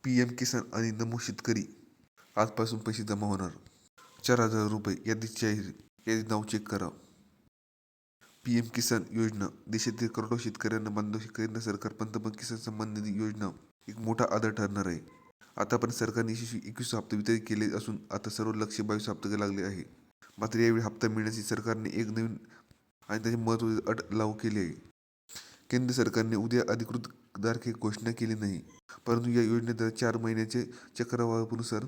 PM किसान आणि नमो शेतकरी आजपासून पैसे जमा होणार. 4,000 रुपये यादीत जाहीर. यादीत नाव चेक करा. PM किसान योजना देशातील करोडो शेतकऱ्यांना बांधव केंद्र सरकार पंतप्रधान किसान सन्मान निधी योजना एक मोठा आधार ठरणार आहे. आतापर्यंत सरकारने यशस्वी 21 हप्ते वितरित केले असून आता सर्व लक्ष 22 हप्ते लागले आहे. मात्र यावेळी हप्ता मिळण्याची सरकारने एक नवीन आणि त्याची महत्त्वाची अट लागू केली आहे. केंद्र सरकारने उद्या अधिकृत तारखे घोषणा केली नाही, परंतु या योजनेत 4 महिन्याचे चक्रवाढीनुसार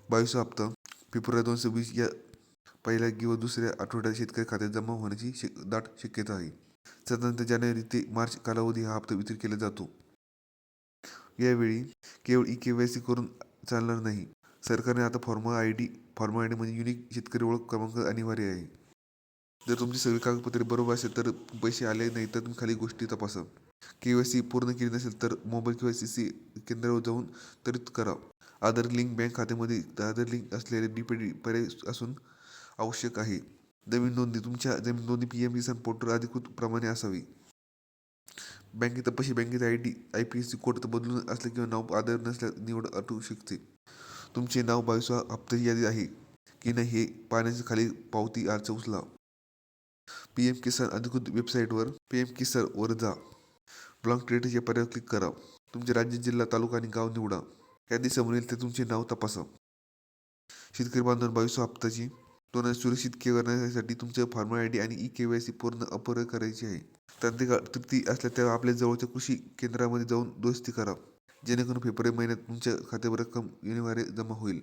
22 हप्ता फेब्रुवारी 2020 या पहिल्या किंवा दुसऱ्या आठवड्यात शेतकरी खात्यात जमा होण्याची दाट शक्यता आहे. साधारणतः जानेवारी ते मार्च कालावधी हा हप्ता वितरित केला जातो. यावेळी केवळ KYC करून चालणार नाही. सरकारने आता फॉर्म आय डी म्हणजे युनिक शेतकरी ओळख क्रमांक अनिवार्य आहे. जर तुमची सगळी कागदपत्रे बरोबर असेल तर पैसे आले नाही तर तुम्ही खाली गोष्टी तपासा. KYC पूर्ण केली नसेल तर मोबाईल किंवा CC केंद्रावर जाऊन त्वरित करा. आधार लिंक बँक खात्यामध्ये आधार लिंक असलेले DPD पर्याय असून आवश्यक आहे. जमीन नोंदणी तुमच्या जमीन नोंदणी PM किसान पोर्टल अधिकृत प्रमाणे असावी. बँकेत तपशील बँकेचा ID IFSC कोड बदलून असले किंवा नाव आधार नसल्यास निवड असू शकते. तुमचे नाव 22 हप्त्याची यादी आहे की नाही हे पाहण्यासाठी खाली पावती अर्ज उचला. PM किसान अधिकृत वेबसाईटवर PM किसान वर जा. ब्लॉक स्टेटस या पर्यायावर क्लिक करा. तुमचे राज्य, जिल्हा, तालुका आणि गाव निवडा. यादी समोर येईल ते तुमचे नाव तपासा. शेतकरी बांधवांनो, 22 हप्त्याची नोंदणी सुरक्षित करण्यासाठी तुमचे फॉर्म ID आणि KYC पूर्ण अपडेट करायची आहे. तांत्रिक त्रुटी असल्या तर आपल्या जवळच्या कृषी केंद्रामध्ये जाऊन दुरुस्ती करा, जेणेकरून फेब्रुवारी महिन्यात तुमच्या खात्यावर रक्कम अनिवार्य जमा होईल.